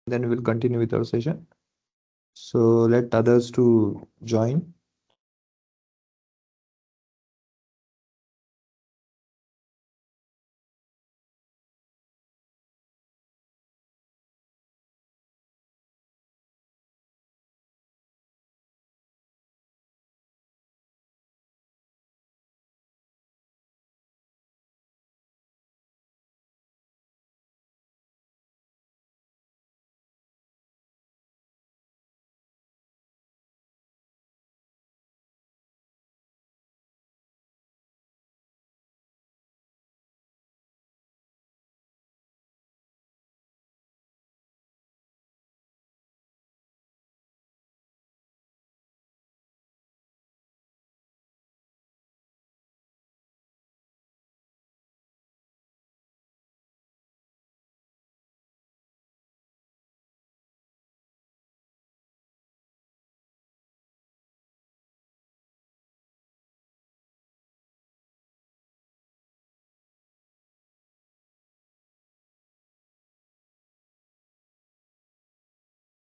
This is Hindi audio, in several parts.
then we'll continue with our session. So let others to join.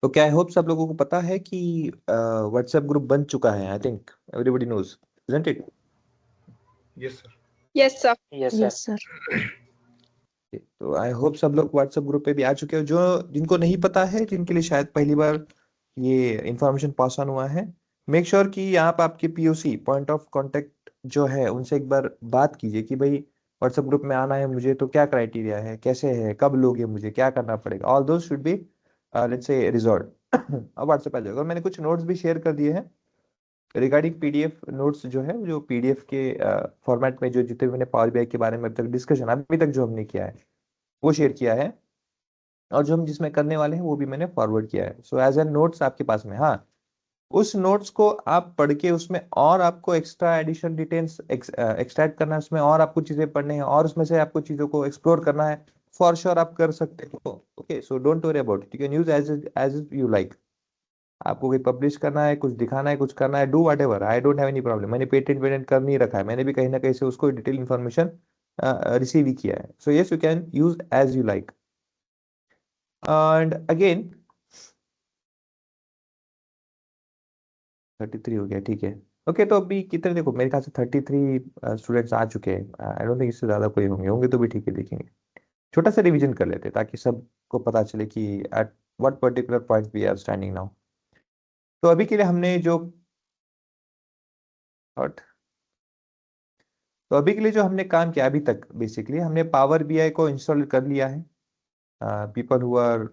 तो क्या आई होप सब लोगों को पता है कि व्हाट्सएप ग्रुप बन चुका है. I think everybody knows, isn't it? Yes, sir. Yes, sir. Yes, sir. तो आई होप सब लोग व्हाट्सएप ग्रुप पे भी आ चुके हो. जो जिनको नहीं पता है, जिनके लिए शायद पहली बार ये इंफॉर्मेशन पास ऑन हुआ है, मेक श्योर कि यहाँ पे आपके पीओसी पॉइंट ऑफ कांटेक्ट जो है उनसे एक बार बात कीजिए कि भाई व्हाट्सएप ग्रुप में आना है मुझे, तो क्या क्राइटेरिया है, कैसे है, कब लोगे, मुझे क्या करना पड़ेगा. All those should be let's say resolve. अब व्हाट्सएप आ जाएगा. और मैंने कुछ नोट्स भी शेयर कर दिए हैं रिगार्डिंग पीडीएफ नोट्स, जो है जो पीडीएफ के फॉर्मेट में जो जितने भी मैंने पावर बीआई के बारे में अभी तक डिस्कशन अभी तक जो हमने किया है वो शेयर किया है, और जो हम जिसमें करने वाले हैं वो भी मैंने फॉरवर्ड किया है. सो एज ए नोट्स आपके पास में. हाँ, उस नोट्स को आप पढ़ के उसमें और आपको एक्स्ट्रा एडिशनल डिटेल्स एक्सट्रैक्ट करना है, उसमें और आपको चीजें पढ़ने हैं और उसमें से आपको चीजों को एक्सप्लोर करना है, फॉर श्योर आप कर सकते हो. Okay, so don't worry about it. You can use as you like. आपको कोई पब्लिश करना है, कुछ दिखाना है, कुछ करना है, do what ever. I don't have any problem. मैंने पेटेंट वेटेंट कर नहीं रखा है, मैंने भी कहीं ना कहीं से उसको डिटेल इन्फॉर्मेशन रिसीव ही किया है. So yes, you can use as you like. And again 33 हो गया, ठीक है. ओके, तो अभी कितने, देखो मेरे ख्याल से 33 स्टूडेंट्स आ चुके हैं. आई डोंट थिंक इससे ज्यादा कोई होंगे, होंगे तो भी ठीक है, देखेंगे. छोटा सा रिवीजन कर लेते हैं ताकि सबको पता चले कि at what particular point we are standing now. तो अभी के लिए हमने जो थॉट तो अभी के लिए जो हमने काम किया अभी तक, बेसिकली हमने पावर बीआई को इंस्टॉल कर लिया है. People who are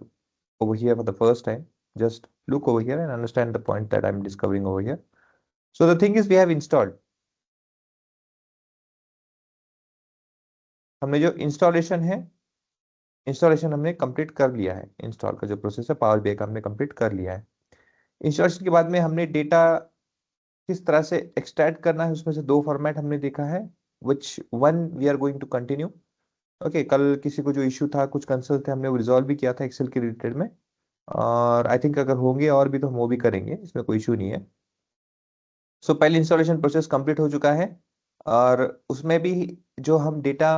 over here for the first time, just look over here and understand the point that I'm discovering over here. So the thing is, we have installed. हमने जो इंस्टॉलेशन है, इंस्टॉलेशन हमने कंप्लीट कर लिया है. इंस्टॉल का जो प्रोसेस है पावर बीआई का हमने कंप्लीट कर लिया है. इंस्टॉलेशन के बाद में हमने डेटा किस तरह से एक्सट्रैक्ट करना है, उसमें से दो फॉर्मेट हमने देखा है, which one we are going to continue. Okay, कल किसी को जो इश्यू था, कुछ कंसर्न थे, हमने वो रिजॉल्व भी किया था एक्सेल के रिलेटेड में, और आई थिंक अगर होंगे और भी तो हम वो भी करेंगे, इसमें कोई इशू नहीं है. सो पहले इंस्टॉलेशन प्रोसेस कंप्लीट हो चुका है, और उसमें भी जो हम डेटा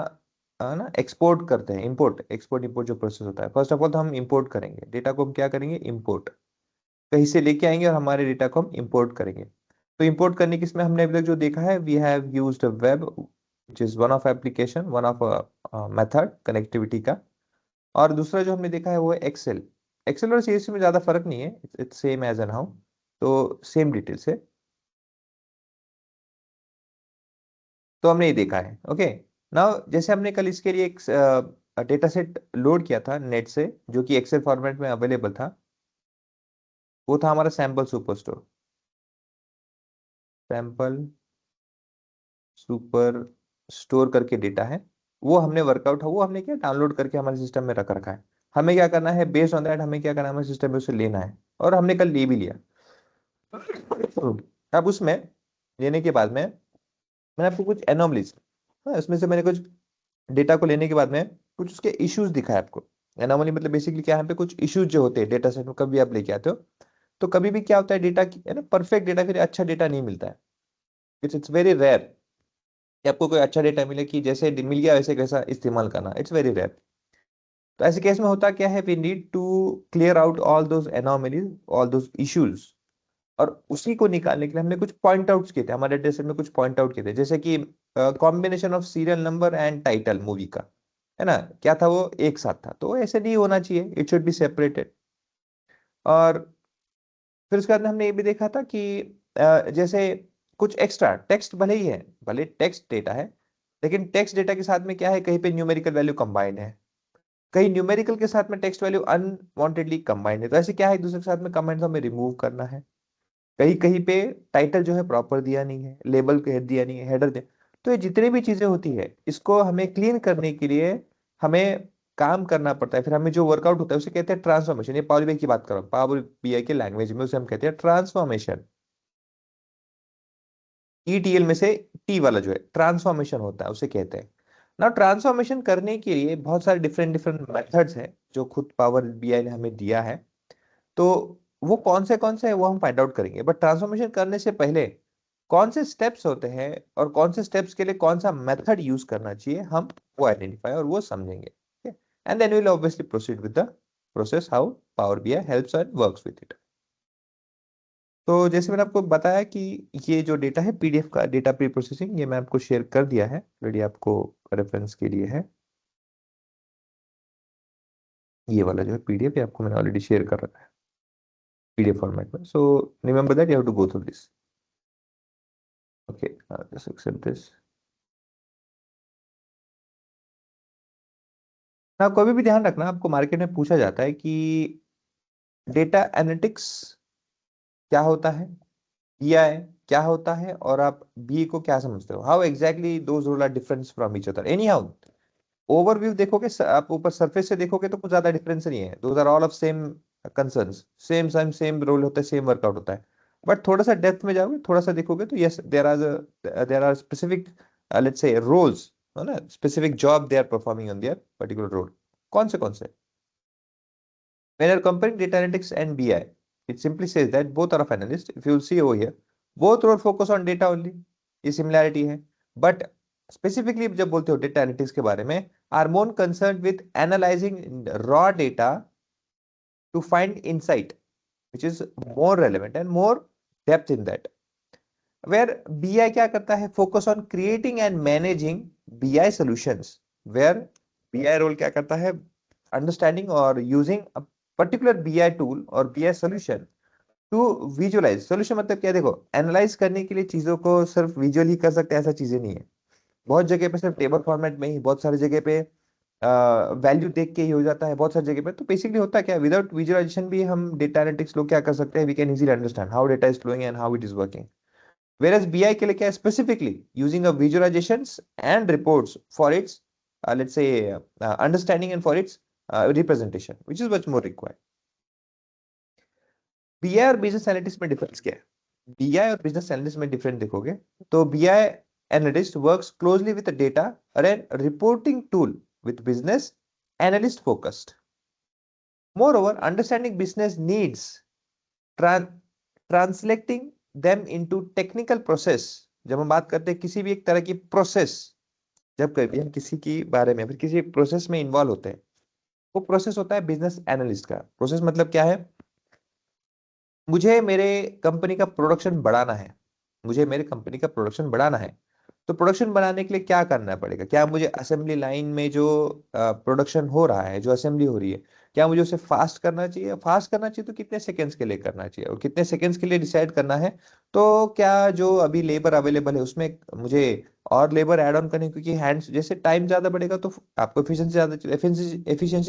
ना एक्सपोर्ट करते हैं, इंपोर्ट एक्सपोर्ट इंपोर्ट जो प्रोसेस होता है, फर्स्ट ऑफ ऑल तो हम इंपोर्ट करेंगे डेटा को. हम क्या करेंगे, इंपोर्ट कहीं से लेके आएंगे और हमारे डेटा को हम इंपोर्ट करेंगे. तो इंपोर्ट करने की इसमें हमने अभी तक जो देखा है, we have used web which is one of application, one of method connectivity का. और दूसरा जो हमने देखा है वो है एक्सेल. एक्सेल और सीएसवी में ज्यादा फर्क नहीं है, it's same as an how, तो सेम डिटेल्स है. तो हमने ये देखा है. ओके, नाउ जैसे हमने कल इसके लिए एक डेटा सेट लोड किया था नेट से, जो कि एक्सेल फॉर्मेट में अवेलेबल था, वो था हमारा sample super store. Sample super store करके डेटा है, वो हमने वर्कआउट है, वो हमने क्या डाउनलोड करके हमारे सिस्टम में रख रखा है. हमें क्या करना है, बेस्ड ऑन दैट हमें क्या करना है, हमारे सिस्टम में उसे लेना है, और हमने कल ले भी लिया. अब उसमें लेने के बाद में मैंने आपको कुछ एनोमलीज, उसमें से मैंने कुछ डेटा को लेने के बाद में कुछ उसके इश्यूज दिखाए आपको. एनोमली मतलब बेसिकली क्या है, यहाँ पे कुछ इश्यूज जो होते हैं डेटा सेट में, कभी आप लेके आते हो तो कभी भी क्या होता है, डेटा है ना, परफेक्ट डेटा, फिर अच्छा डेटा नहीं मिलता है. इट्स वेरी रेयर कि आपको कोई अच्छा डेटा मिले कि जैसे मिल गया वैसे कैसा इस्तेमाल करना, इट्स वेरी रेयर. तो ऐसे केस में होता क्या है, we need to clear out all those anomalies, all those issues, और उसी को निकालने के लिए हमने कुछ पॉइंट आउट्स किए थे, हमारे डेटा सेट में कुछ पॉइंट आउट किए थे, जैसे कि combination of serial number and title movie का, है ना, क्या था वो एक साथ था, तो ऐसे नहीं होना चाहिए, इट शुड बी सेपरेटेड। और फिर उसके बाद में हमने ये भी देखा था कि जैसे कुछ एक्स्ट्रा टेक्स्ट भले ही है, भले टेक्स्ट डेटा है, लेकिन टेक्स्ट डेटा के साथ में क्या है, कहीं पे न्यूमेरिकल वैल्यू कंबाइंड है, कहीं न्यूमेरिकल के साथ में टेक्स्ट वैल्यू अनवांटेडली कंबाइंड है, तो ऐसे क्या है, एक दूसरे के साथ में कंबाइंड हमें रिमूव करना है। कहीं कहीं पे टाइटल जो है प्रॉपर दिया नहीं है, लेबल के दिया नहीं है, हेडर दिया, तो ये जितनी भी चीजें होती है इसको हमें क्लीन करने के लिए हमें काम करना पड़ता है। फिर हमें जो वर्कआउट होता है उसे कहते हैं ट्रांसफॉर्मेशन। ये पावर बीआई की बात कर रहा हूँ, पावर बीआई के लैंग्वेज में उसे हम कहते हैं ट्रांसफॉर्मेशन। ईटीएल में से टी वाला जो है ट्रांसफॉर्मेशन होता है, उसे कहते हैं ना। ट्रांसफॉर्मेशन करने के लिए बहुत सारे डिफरेंट डिफरेंट मेथड्स हैं जो खुद पावर बीआई ने हमें दिया है, तो वो कौन से हैं वो हम फाइंड आउट करेंगे। बट ट्रांसफॉर्मेशन करने से पहले कौन से स्टेप्स होते हैं और कौन से स्टेप्स के लिए कौन सा मेथड यूज करना चाहिए, हम वो आइडेंटिफाई और वो समझेंगे, and then will obviously proceed with the process how power BI helps and works with it. तो जैसे मैंने आपको बताया कि ये जो डेटा है पीडीएफ का डेटा प्री प्रोसेसिंग, ये मैं आपको शेयर कर दिया है ऑलरेडी, आपको रेफरेंस के लिए है। ये वाला जो है पीडीएफ, ये आपको मैंने ऑलरेडी शेयर कर रखा है पीडीएफ फॉर्मेट में, so remember that you have to go through this. Okay, just accept this. ना कभी भी ध्यान रखना, आपको मार्केट में पूछा जाता है कि डेटा एनालिटिक्स क्या होता है, बीआई क्या होता है, और आप बी को क्या समझते हो, how exactly those role are different from each other. Anyhow overview देखोगे, आप ऊपर सरफेस से देखोगे तो कुछ ज्यादा डिफरेंस नहीं है, those are all of same concerns, same same same role होता है, सेम वर्कआउट होता है। बट थोड़ा सा डेप्थ में जाओगे, थोड़ा सा देखोगे तो yes there are specific let's say roles, है ना, specific job they are performing on their particular role. कौन से when you're comparing data analytics and BI, it simply says that both are of analyst. If you'll see over here, both role focus on data only. ये similarity है, but specifically जब बोलते हो data analytics के बारे में, are more concerned with analyzing raw data to find insight, which is more relevant and more depth in that. Where BI क्या करता है, focus on creating and managing BI solutions. Where BI role क्या करता है, understanding or using a particular BI tool or BI solution to visualize। solution मतलब क्या, देखो एनालाइज करने के लिए चीजों को सिर्फ विजुअल ही कर सकते हैं ऐसा चीजें नहीं है, बहुत जगह पे सिर्फ टेबल फॉर्मेट में ही, बहुत सारी जगह पे वैल्यू देख के ही हो जाता है, बहुत सारी जगह पे। तो बेसिकली होता क्या है, विदाउट विजुअलाइजेशन भी हम डेटा एनालिटिक्स लोग क्या कर सकते हैं, we can easily understand how data is flowing and how it is working. Whereas BI के लिए क्या है, specifically using a visualizations and reports for its let's say understanding and for its representation, which is much more required. BI और बिजनेस एनालिटिक्स में डिफरेंस क्या है, BI और बिजनेस एनालिस्ट में डिफरेंस देखोगे तो BI analyst works closely with the data or a reporting tool with business analyst focused. Moreover, understanding business needs, translating them into technical process। जब हम बात करते हैं किसी भी एक तरह की प्रोसेस, जब कभी हम किसी की बारे में फिर किसी प्रोसेस में इन्वॉल्व होते हैं, वो प्रोसेस होता है बिजनेस एनालिस्ट का। प्रोसेस मतलब क्या है, मुझे मेरे कंपनी का प्रोडक्शन बढ़ाना है, मुझे मेरे कंपनी का प्रोडक्शन बढ़ाना है, तो प्रोडक्शन बढ़ाने के लिए क्या करना पड़ेगा, क्या मुझे असेंबली लाइन में जो प्रोडक्शन हो रहा है, जो असेंबली हो रही है, क्या मुझे उसे फास्ट करना चाहिए, फास्ट करना चाहिए तो कितने सेकंड्स के लिए करना चाहिए, और कितने सेकंड्स के लिए डिसाइड करना है, तो क्या जो अभी लेबर अवेलेबल है उसमें मुझे और लेबर ऐड ऑन करनी, क्योंकि हैंड्स जैसे टाइम ज्यादा बढ़ेगा तो आपको एफिशिएंसी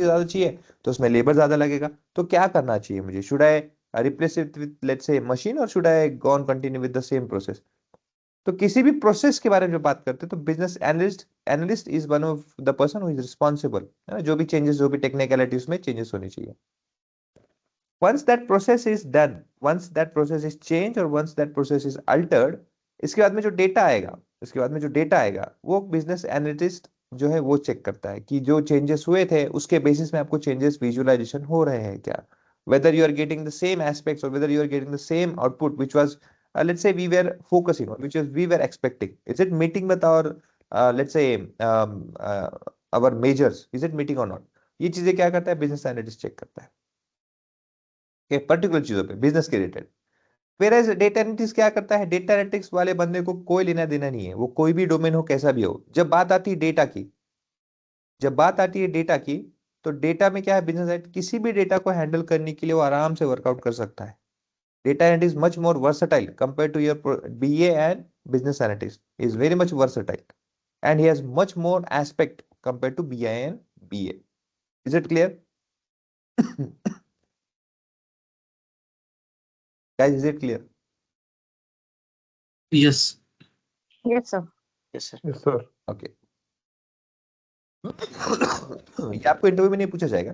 ज्यादा चाहिए, तो उसमें लेबर ज्यादा लगेगा, तो क्या करना चाहिए मुझे, should I replace it with let's say machine or should I go on continue with the same process। तो किसी भी प्रोसेस के बारे में जब बात करते हैं तो business analyst is one of the person who is responsible, जो भी चेंजेस, जो भी टेक्निकलिटी उसमें चेंजेस होनी चाहिए। once that process is done, once that process is changed or once that process is altered, इसके बाद में जो डेटा आएगा, इसके बाद में जो डेटा आएगा वो बिजनेस एनालिस्ट जो है वो चेक करता है कि जो चेंजेस हुए थे उसके बेसिस में आपको चेंजेस विजुअलाइजेशन हो रहे हैं क्या, whether you are getting the same aspects or whether you are getting the same output which was let's say we were focusing on, which is we were expecting, is it meeting with our let's say our measures, is it meeting or not। ये चीजें क्या करता है, बिजनेस एनालिटिक्स चेक करता है पर्टिकुलर चीजों पे बिजनेस के रिलेटेड। फिर एज डेटा एनालिटिक्स क्या करता है, डेटा एनालिटिक्स वाले बंदे को कोई लेना देना नहीं है, वो कोई भी डोमेन हो कैसा भी हो। जब बात आती है डेटा की, जब बात आती है डेटा की, तो डेटा में क्या है, बिजनेस किसी भी डेटा को हैंडल करने के लिए वो आराम से वर्कआउट कर सकता है। Data analytics is much more versatile compared to your BA and business analytics. He is very much versatile and he has much more aspect compared to BI and BA. Is it clear? Guys, is it clear? Yes Yes, sir. Yes sir. Yes, sir. Okay. ये आपको इंटरव्यू में नहीं पूछा जाएगा,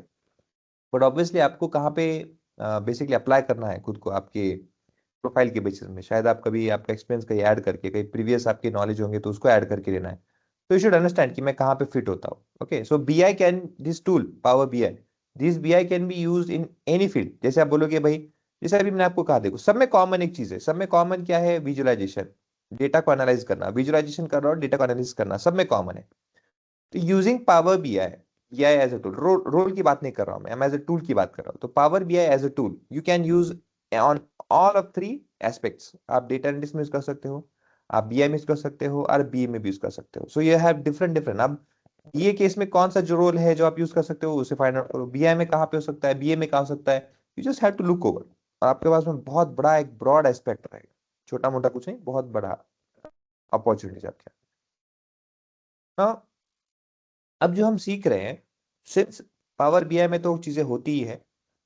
बट ऑब्वियसली आपको कहाँ पे बेसिकली अप्लाई करना है खुद को आपके प्रोफाइल के बेसिस में। शायद आप कभी आपका एक्सपीरियंस कहीं ऐड करके, कहीं प्रीवियस आपके नॉलेज होंगे तो उसको ऐड करके लेना है। तो यू शुड अंडरस्टैंड कि मैं कहाँ पे फिट होता हूँ। Okay, so BI can, this tool power BI, this BI can be used in any field. जैसे आप बोलोगे भाई, जैसे अभी मैंने आपको कहा, देखो सब में कॉमन एक चीज है, सब में कॉमन क्या है, विजुअलाइजेशन, डेटा को एनालाइज करना, विजुअलाइजेशन कर रहा हूँ, डेटा को एनालिसिस करना, सब में कॉमन है। तो using power BI, BI as a tool, role की बात नहीं कर रहा हूं मैं एज अ टूल की बात कर रहा हूं। तो power BI as a tool you can use on all of three aspects. आप डेटा एनालिटिक्स में यूज कर सकते हो, आप बीआई में यूज कर सकते हो, और बीए में भी यूज कर सकते हो। So you have different different. अब बीए केस में कौन सा जो रोल है जो आप यूज कर सकते हो उसे फाइंड आउट करो, बीआई में कहाँ पे हो सकता है, बीए में कहाँ हो सकता है। You just have to look over. आपके पास में बहुत बड़ा एक ब्रॉड एस्पेक्ट रहेगा, छोटा मोटा कुछ नहीं, बहुत बड़ा अपॉर्चुनिटी आपके। हाँ, अब जो हम सीख रहे हैं, सिंस पावर बीआई में तो चीजें होती ही है,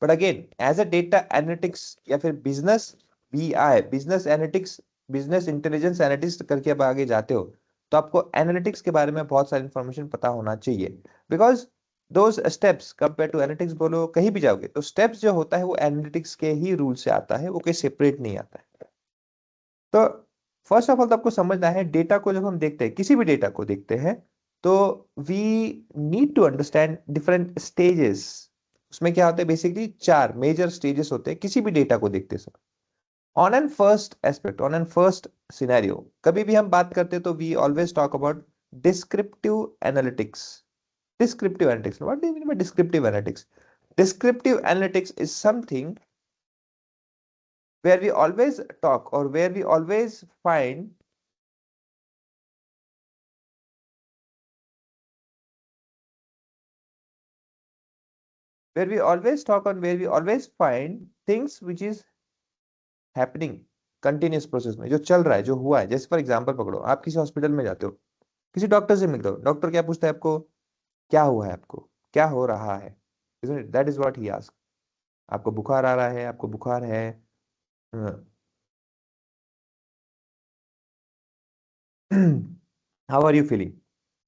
but again as a data analytics या फिर business BI, business analytics, business intelligence analytics करके अब आगे जाते हो, तो आपको एनालिटिक्स के बारे में बहुत सारी इंफॉर्मेशन पता होना चाहिए। Because those steps compare to analytics, बोलो कहीं भी जाओगे तो स्टेप्स जो होता है वो एनालिटिक्स के ही रूल से आता है, वो कोई सेपरेट नहीं आता है। तो फर्स्ट ऑफ ऑल तो आपको समझना है, डेटा को जब हम देखते हैं, किसी भी डेटा को देखते हैं, तो we need to understand different stages. उसमें क्या होता है, बेसिकली चार मेजर स्टेजेस होते हैं किसी भी डेटा को देखते समय। On an first aspect, on an first scenario, कभी भी हम बात करते हैं तो we always talk about descriptive analytics. Descriptive analytics, what do you mean by descriptive analytics? Descriptive analytics is something where we always talk, or where we always find where we always talk on where we always find things which is happening continuous process में, जो चल रहा है, जो हुआ है। जैसे फॉर एग्जांपल पकड़ो, आप किसी हॉस्पिटल में जाते हो, किसी डॉक्टर से मिलते हो, डॉक्टर क्या पूछता है आपको, क्या हुआ है, आपको क्या हो रहा है, that is what he ask. आपको बुखार आ रहा है, आपको बुखार है, हाउ आर यू फीलिंग,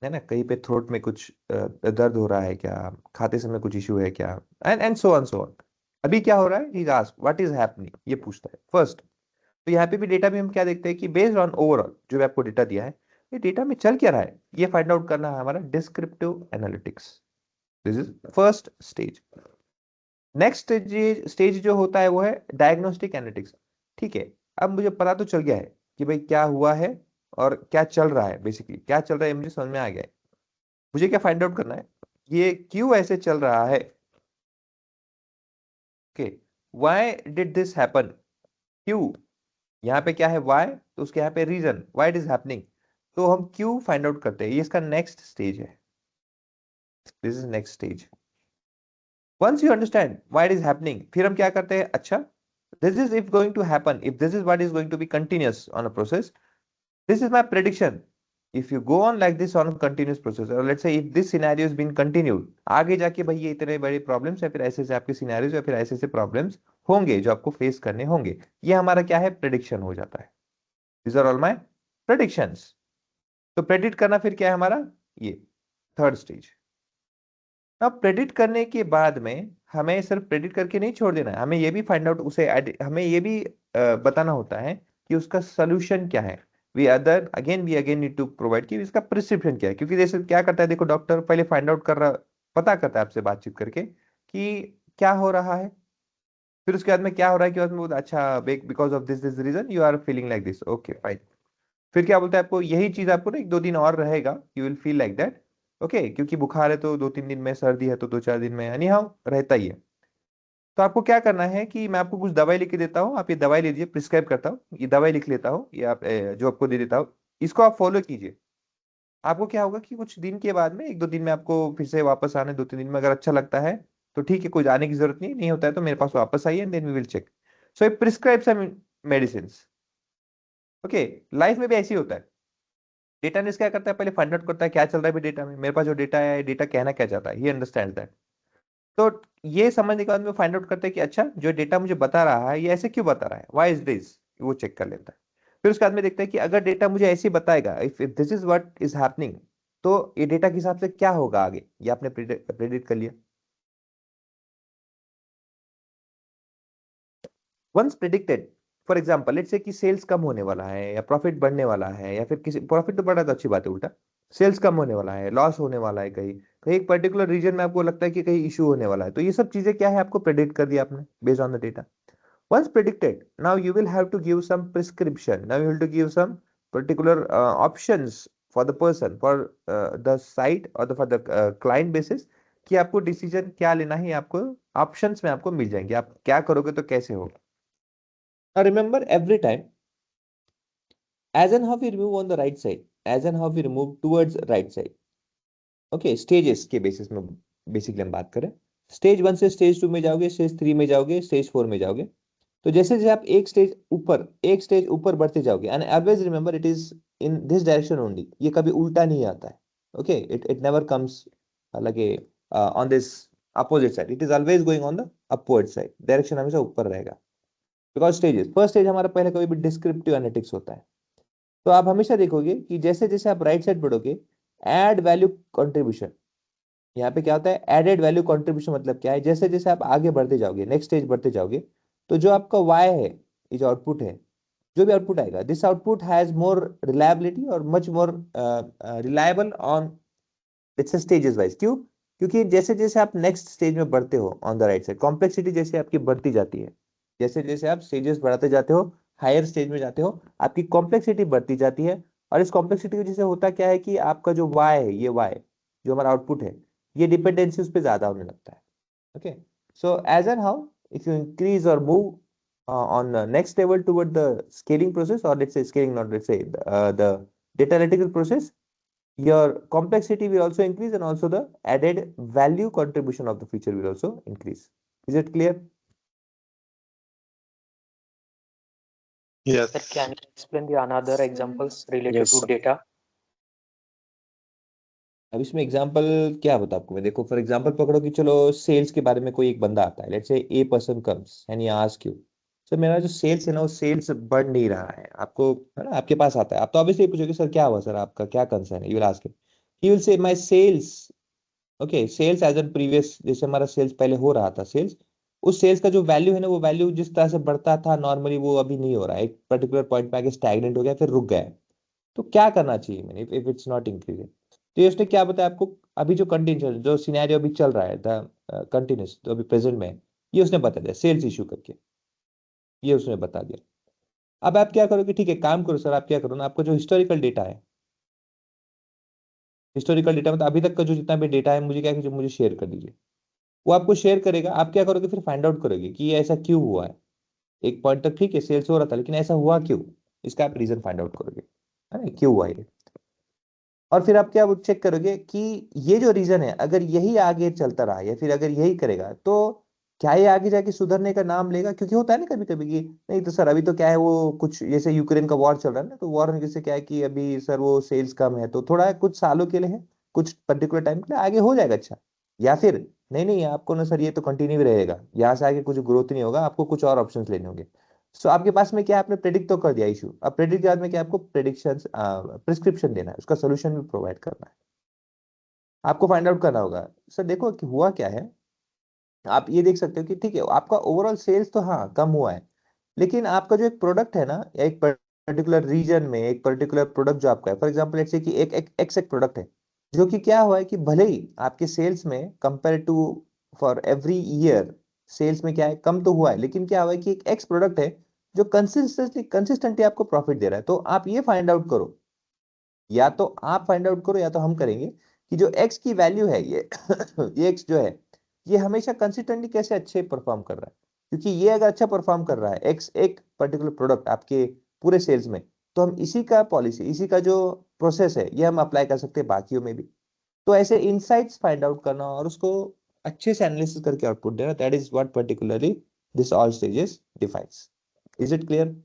है ना, कहीं पे थ्रोट में कुछ दर्द हो रहा है क्या, खाते समय कुछ इशू है क्या, एंड सो ऑन। अभी क्या हो रहा है, he ask what is happening, ये पूछता है फर्स्ट। तो यहाँ पे भी डेटा में हम क्या देखते हैं कि बेस्ड ऑन ओवरऑल जो भी आपको डेटा दिया है, ये डेटा में चल क्या रहा है, ये फाइंड आउट करना है हमारा descriptive analytics. This is first stage. Next stage जो होता है वो है डायग्नोस्टिक एनालिटिक्स। ठीक है, अब मुझे पता तो चल गया है कि भाई क्या हुआ है और क्या चल रहा है, बेसिकली क्या चल रहा है मुझे समझ में आ गया है। मुझे क्या फाइंड आउट करना है, ये क्यों ऐसे चल रहा है। Okay, why did this happen, क्यों, यहाँ पे क्या है व्हाई, तो उसके यहाँ पे reason, why it is happening. तो हम क्यों फाइंड आउट करते हैं, ये इसका नेक्स्ट स्टेज है। This is next stage. Once you understand why it is happening, फिर हम क्या करते हैं, अच्छा this is if going to happen, if this is what is going to be continuous on a process, this is my prediction. If you go on like this on a continuous process, or let's say if this scenario has been continued, आगे जाके भाई ये इतने बड़े प्रॉब्लम्स या फिर ऐसे ऐसे आपके सिनेरियोज या फिर ऐसे ऐसे प्रॉब्लम्स होंगे जो आपको फेस करने होंगे, ये हमारा क्या है, प्रेडिक्शन हो जाता है। These are all my predictions. तो प्रेडिक्ट करना फिर क्या है हमारा, ये थर्ड स्टेज। अब प्रेडिक्ट करने के बाद में हमें सिर्फ प्रेडिक्ट करके नहीं छोड़ देना है, हमें ये भी फाइंड आउट, उसे हमें ये भी बताना होता है कि उसका सोल्यूशन क्या है। We again need to provide कि इसका प्रिस्क्रिप्शन क्या है। क्योंकि जैसे क्या करता है, देखो डॉक्टर पहले फाइंड आउट कर रहा, पता करता है आपसे बातचीत करके कि क्या हो रहा है, फिर उसके बाद में क्या हो रहा है कि बाद में बोलता है, अच्छा because of this this reason you are feeling like this, okay fine. फिर क्या बोलता है आपको, यही चीज आपको ना एक दो दिन और रहेगा, you will feel like that, okay, क्योंकि बुखार है तो 2-3 दिन में, सर्दी है तो 2-4 दिन में, यानी हाँ रहता ही है। तो आपको क्या करना है कि मैं आपको कुछ दवाई लिख के देता हूँ, आप ये दवाई लीजिए, प्रिस्क्राइब करता हूँ, ये दवाई लिख लेता हूँ, ये आप जो आपको दे देता हूँ, इसको आप फॉलो कीजिए। आपको क्या होगा कि कुछ दिन के बाद में, 1-2 दिन में आपको फिर से वापस आने, 2-3 दिन में अगर अच्छा लगता है तो ठीक है, कोई जाने की जरूरत नहीं, नहीं होता है तो मेरे पास वापस आइए, then we will check. So prescribe some medicine. Okay, life में भी ऐसे ही होता है। डेटा एनालिस्ट क्या करता है, पहले फाइंड आउट करता है क्या चल रहा है डेटा में, मेरे पास जो डेटा है, डेटा कहना क्या चाहता है, ही अंडरस्टैंड दैट। तो ये समझने के बाद में फाइंड आउट करते हैं कि अच्छा जो डेटा मुझे बता रहा है ये ऐसे क्यों बता रहा है, व्हाई इज दिस, वो चेक कर लेता है। फिर उसके बाद में देखता है कि अगर डेटा मुझे ऐसे ही बताएगा, if this is what is happening, तो ये डेटा के हिसाब से क्या होगा आगे, ये आपने प्रेडिक्ट कर लिया। Once predicted, for example let's say कि सेल्स कम होने वाला है, या प्रॉफिट बढ़ने वाला है, या फिर किसी प्रॉफिट तो बढ़ा तो अच्छी बात है, उल्टा सेल्स कम होने वाला है, लॉस होने वाला है, कहीं कहीं एक पर्टिकुलर रीजन में आपको लगता है कि कहीं इशू होने वाला है, तो ये सब चीजें क्या है, आपको प्रेडिक्ट कर दिया आपने based on the data. Once predicted, now you will have to give some prescription. Now you have to give some particular options for the person, for the site or for the client basis, कि आपको डिसीजन क्या लेना है, आपको ऑप्शंस में आपको मिल जाएंगे, आप क्या करोगे तो कैसे होगा। Now remember every time, as and how we remove on the right side, as and how we remove towards right side. Okay, stages के बेसिस में बेसिकली हम बात करें, स्टेज 1 से स्टेज 2 में जाओगे, स्टेज 3 में जाओगे, स्टेज 4 में जाओगे। तो जैसे जैसे आप एक स्टेज ऊपर बढ़ते जाओगे, and always remember it is in this direction only, ये कभी उल्टा नहीं आता है। Okay, it it never comes like a on this opposite side, it is always going on the upward side, direction हमेशा ऊपर रहेगा। बिकॉज स्टेजेस, फर्स्ट स्टेज हमारा पहले कभी भी डिस्क्रिप्टिव एनालिटिक्स होता है। तो आप हमेशा देखोगे कि जैसे जैसे आप राइट साइड बढ़ोगे, एड वैल्यू कंट्रीब्यूशन, यहाँ पे क्या होता है, एडेड वैल्यू कंट्रीब्यूशन, मतलब क्या है, जैसे जैसे आप आगे बढ़ते जाओगे, नेक्स्ट स्टेज बढ़ते जाओगे, तो जो आपका वाई है, ये जो आउटपुट है, जो भी आउटपुट आएगा, this output has more reliability और much more reliable on its stages wise. क्यों? क्योंकि जैसे जैसे आप नेक्स्ट स्टेज में बढ़ते हो on the right side, complexity जैसे आपकी बढ़ती जाती है, जैसे जैसे आप स्टेजेस बढ़ाते जाते हो, हायर स्टेज में जाते हो, आपकी कॉम्प्लेक्सिटी बढ़ती जाती है। और इस कॉम्प्लेक्सिटी की वजह से होता क्या है कि आपका जो वाई है, ये वाई जो हमारा आउटपुट है, ये डिपेंडेंसी उस पर ज्यादा होने लगता है। Okay, so as and how if you increase और move on next level toward the scaling process, or let's say scaling, not let's say the data analytical process, your complexity will also increase, and also the added value contribution of the feature will also increase. Is it clear? Yes. Sir, can you explain the another examples related Yes, to sir. data? अब इसमें एग्जांपल क्या बता आपको मैं, देखो फॉर एग्जांपल पकड़ो कि चलो सेल्स के बारे में कोई एक बंदा आता है, let's say a person comes and he ask you, sir मेरा जो सेल्स है ना, वो सेल्स बढ़ नहीं रहा है, आपको है ना, आपके पास आता है, आप तो ऑब्वियसली पूछोगे सर क्या हुआ, सर आपका क्या कंसर्न है, you will ask him, he will say my sales, okay, sales as an previous, जैसे हमारा सेल्स पहले हो रहा था सेल्स, उस सेल्स का जो वैल्यू है ना, वो वैल्यू जिस तरह से बढ़ता था नॉर्मली, वो अभी नहीं हो रहा है, एक पर्टिकुलर पॉइंट पे आके स्टैग्नेंट हो गया, फिर रुक गया है। तो क्या करना चाहिए मैंने, इफ इट्स नॉट इंक्रीजिंग। तो ये उसने क्या बताया आपको, अभी जो कंटिन्यूस जो सिनेरियो अभी चल रहा है, द कंटिन्यूस जो अभी प्रेजेंट में है, ये उसने बता दिया सेल्स इशू करके, ये उसने बता दिया। अब आप क्या करोगे, ठीक है काम करो सर, आप क्या करो ना, आपको जो हिस्टोरिकल डेटा है, हिस्टोरिकल डेटा मतलब अभी तक का जो जितना भी डेटा है, मुझे क्या कीजिए, मुझे शेयर कर दीजिए। वो आपको शेयर करेगा, आप क्या करोगे, फिर फाइंड आउट करोगे कि ये ऐसा क्यों हुआ है। एक पॉइंट तक ठीक है सेल्स हो रहा था, लेकिन ऐसा हुआ क्यों, इसका आप रीजन फाइंड आउट करोगे, है ना, क्यों हुआ ये। और फिर आप क्या वो चेक करोगे कि ये जो रीजन है, अगर यही आगे चलता रहा, या फिर अगर यही करेगा, तो क्या ये आगे जाके सुधरने का नाम लेगा। क्योंकि होता है ना कभी कभी कि नहीं तो सर अभी तो क्या है, वो कुछ जैसे यूक्रेन का वॉर चल रहा है ना, तो वॉर होने से क्या है कि अभी सर वो सेल्स कम है, तो थोड़ा कुछ सालों के लिए है, कुछ पर्टिकुलर टाइम के लिए, आगे हो जाएगा अच्छा। या फिर नहीं नहीं आपको ना सर ये तो कंटिन्यू ही रहेगा, यहाँ से आगे कुछ ग्रोथ नहीं होगा, आपको कुछ और ऑप्शंस लेने होंगे। सो आपके पास में क्या है, आपने प्रेडिक्ट तो कर दिया इशू, अब प्रेडिक्ट के बाद में क्या, आपको प्रेडिक्शन प्रिस्क्रिप्शन देना है, उसका सोल्यूशन भी प्रोवाइड करना है। आपको फाइंड आउट करना होगा सर देखो कि हुआ क्या है। आप ये देख सकते हो कि ठीक है आपका ओवरऑल सेल्स तो हाँ कम हुआ है, लेकिन आपका जो एक प्रोडक्ट है ना, या एक पर्टिकुलर रीजन में एक पर्टिकुलर प्रोडक्ट जो आपका है, फॉर एग्जांपल लेट्स से कि एक प्रोडक्ट है, जो कि क्या हुआ है कि भले ही आपके सेल्स में compare to for every year sales में क्या है कम तो हुआ है, लेकिन क्या हुआ है कि एक एक्स प्रोडक्ट है जो कंसिस्टेंटली आपको प्रॉफिट दे रहा है। तो आप ये फाइंड आउट करो, या तो आप फाइंड आउट करो या तो हम करेंगे कि जो x की वैल्यू है ये ये x जो है ये हमेशा कंसिस्टेंटली कैसे अच्छे परफॉर्म कर रहा है, क्योंकि ये अगर अच्छा परफॉर्म कर रहा है x एक पर्टिकुलर प्रोडक्ट आपके पूरे सेल्स में, तो हम इसी का पॉलिसी, इसी का जो प्रोसेस है ये हम अप्लाई कर सकते हैं बाकियों में भी। तो ऐसे इनसाइट्स फाइंड आउट करना और उसको अच्छे से एनालिसिस करके आउटपुट देना, that is what particularly this all stages defines. Is it clear?